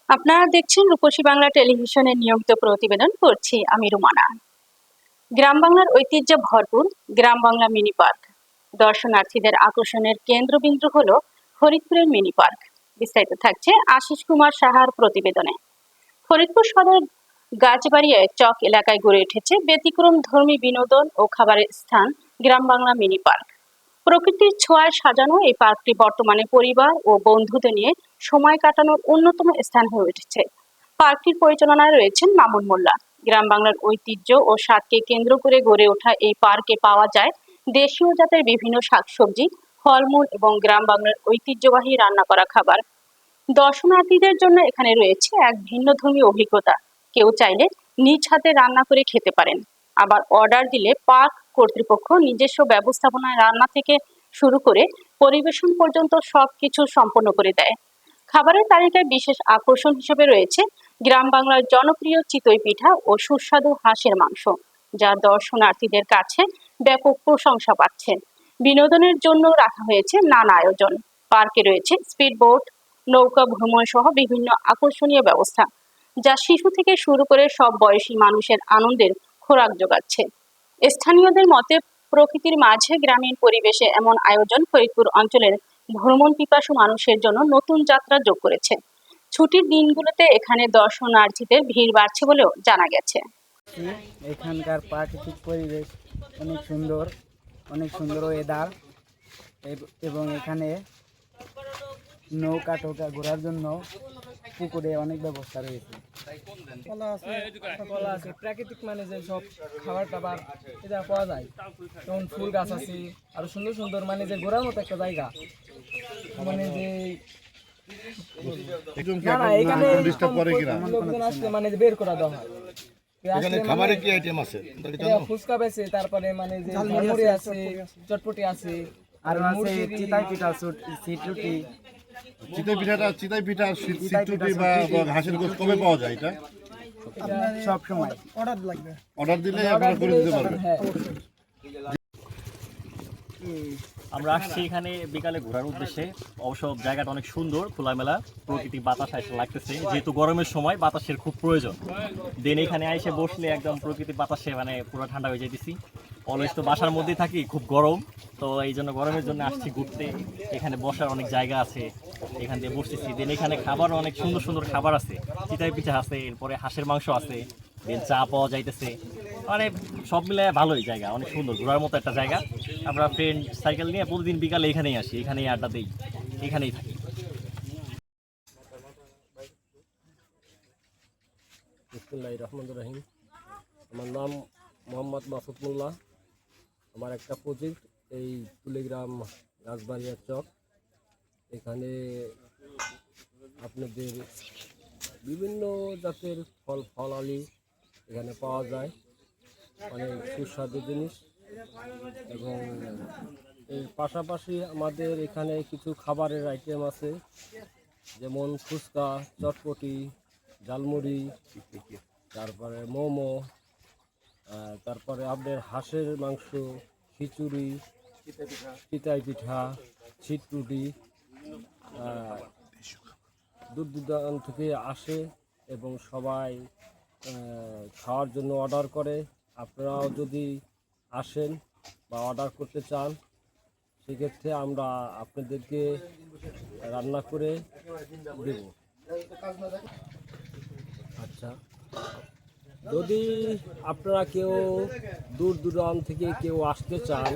আপনারা দেখছেন রূপসী বাংলা টেলিভিশনের নিয়মিত প্রতিবেদন করছি আমি রুমানা। গ্রাম বাংলার ঐতিহ্য ভরপুর গ্রাম বাংলা মিনি পার্ক দর্শনার্থীদের আকর্ষণের কেন্দ্রবিন্দু হলো ফরিদপুরের মিনি পার্ক। বিস্তারিত থাকছে আশিস কুমার সাহার প্রতিবেদনে। ফরিদপুর সদর গাছবাড়িয়া চক এলাকায় গড়ে উঠেছে ব্যতিক্রম ধর্মী বিনোদন ও খাবারের স্থান গ্রাম বাংলা মিনি পার্ক। প্রকৃতির ছোঁয়ায় সাজানো এই পার্কটি বর্তমানে পরিবার ও বন্ধুদের নিয়ে সময় কাটানোর অন্যতম স্থান হয়ে উঠেছে। পার্কটির পরিচালনায় রয়েছেন মামুন মোল্লা। গ্রাম বাংলার ঐতিহ্য ও স্বাদকে কেন্দ্র করে গড়ে ওঠা এই পার্কে পাওয়া যায় দেশীয় জাতের বিভিন্ন শাকসবজি, ফলমূল এবং গ্রাম বাংলার ঐতিহ্যবাহী রান্না করা খাবার। দর্শনার্থীদের জন্য এখানে রয়েছে এক ভিন্নধর্মী অভিজ্ঞতা। কেউ চাইলে নিজ হাতে রান্না করে খেতে পারেন, আবার অর্ডার দিলে পার্ক কর্তৃপক্ষ নিজস্ব ব্যবস্থাপনায় রান্না থেকে শুরু করে পরিবেশন পর্যন্ত সবকিছু সম্পন্ন করে দেয়। খাবারের তালিকায় বিশেষ আকর্ষণ হিসেবে রয়েছে গ্রাম বাংলার জনপ্রিয় চিতই পিঠা ও সুস্বাদু হাঁসের মাংস, যা দর্শনার্থীদের কাছে ব্যাপক প্রশংসা পাচ্ছে। বিনোদনের জন্য রাখা হয়েছে নানা আয়োজন। পার্কে রয়েছে স্পিডবোট, নৌকা ভ্রমণ সহ বিভিন্ন আকর্ষণীয় ব্যবস্থা, যা শিশু থেকে শুরু করে সব বয়সী মানুষের আনন্দের খোরাক যোগাচ্ছে। স্থানীয়দের মতে প্রকৃতির মাঝে গ্রামীণ পরিবেশে এমন আয়োজন ফরিদপুর অঞ্চলের ভ্রমণ পিপাসু মানুষের জন্য নতুন যাত্রা যোগ করেছে। ছুটির দিনগুলোতে এখানে দর্শনার্থীদের ভিড় বাড়ছে বলেও জানা গেছে। এখানকার প্রাকৃতিক পরিবেশ অনেক সুন্দর ওয়েদার, এবং এখানে নৌকা টোকা ঘোরার জন্য পুকুরে অনেক ব্যবস্থা রয়েছে। কলা আছে, প্রাকৃতিক মানে যে সব খাবার টাবার এটা পাওয়া যায়, যেমন ফুল গাছ আছে, আরো সুন্দর সুন্দর মানে যে ঘোরার মতো একটা জায়গা। মানে যে এখানে লোকজন আসলে মানে যে বের করা দেওয়া হয়। ফুচকা বেছে, তারপরে মানে যে ঝালমুড়ি আছে, চটপটি আছে, আর আছে চিতই পিঠা, সিটরুটি। চিতই পিঠা সিটরুটি বা হাঁসের গোশত কবে পাওয়া যায়? এটা সব সময় অর্ডার দিলে আপনারা করে দিতে পারবেন। হ্যাঁ, আমরা আসছি এখানে বিকালে ঘোরার উদ্দেশ্যে। অবশ্য জায়গাটা অনেক সুন্দর, খোলামেলা, প্রকৃতি বাতাস এসে লাগতেছে, যেহেতু গরমের সময় বাতাসের খুব প্রয়োজন। দেন এখানে এসে বসলে একদম প্রকৃতির বাতাসে মানে পুরো ঠান্ডা হয়ে যাইতেছি। অলওয়েজ তো বাসার মধ্যেই থাকি, খুব গরম, তো এই জন্য গরমের জন্য আসছি ঘুরতে। এখানে বসার অনেক জায়গা আছে, এখান দিয়ে বসতেছি। দেন এখানে খাবারও অনেক সুন্দর সুন্দর খাবার আছে, চিতই পিঠা আছে, এরপরে হাঁসের মাংস আছে, দেন চা পাওয়া যাইতেছে। মানে সব মিলে ভালোই জায়গা, অনেক সুন্দর ঘোরার মতো একটা জায়গা। আমরা ফ্রেন্ড সাইকেল নিয়ে প্রতিদিন বিকালে এখানেই আসি, এখানেই আড্ডা দিই, এখানেই থাকি। বিসমিল্লাহির রহমানির রহিম। আমার নাম মোহাম্মদ মাসুদ মোল্লা। আমার একটা প্রজেক্ট এই কুলিগ্রাম রাজবাড়িয়া চক। এখানে আপনাদের বিভিন্ন জাতের ফলালি এখানে পাওয়া যায়, অনেক সুস্বাদু জিনিস। এবং এর পাশাপাশি আমাদের এখানে কিছু খাবারের আইটেম আছে, যেমন ফুচকা, চটপটি, ঝালমুড়ি, তারপরে মোমো, তারপরে আপনার হাঁসের মাংস, খিচুড়ি, চিতই পিঠা, সিটরুটি দূর দূরান্ত থেকে আসে এবং সবাই খাওয়ার জন্য অর্ডার করে। আপনারাও যদি আসেন বা অর্ডার করতে চান, সেক্ষেত্রে আমরা আপনাদেরকে রান্না করে দেব। আচ্ছা, যদি আপনারা কেউ দূর দূরান্ত থেকে কেউ আসতে চান,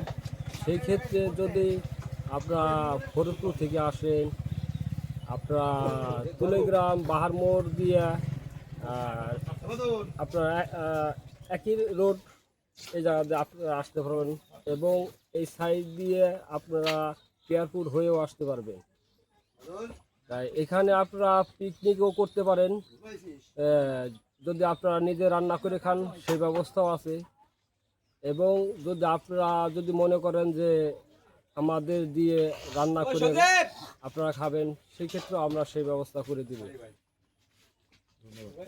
সেই ক্ষেত্রে যদি আপনারা ফরিদপুর থেকে আসেন, আপনারা কুলিগ্রাম বাহার মোড় দিয়ে আপনারা একই রোড, এই জায়গাতে আপনারা আসতে পারবেন, এবং এই সাইড দিয়ে আপনারা এয়ারপোর্ট হয়েও আসতে পারবেন। তাই এখানে আপনারা পিকনিকও করতে পারেন, যদি আপনারা নিজে রান্না করে খান সেই ব্যবস্থাও আছে। এবং যদি আপনারা যদি মনে করেন যে আমাদের দিয়ে রান্না করে আপনারা খাবেন, সেই ক্ষেত্রেও আমরা সেই ব্যবস্থা করে দেব। ধন্যবাদ।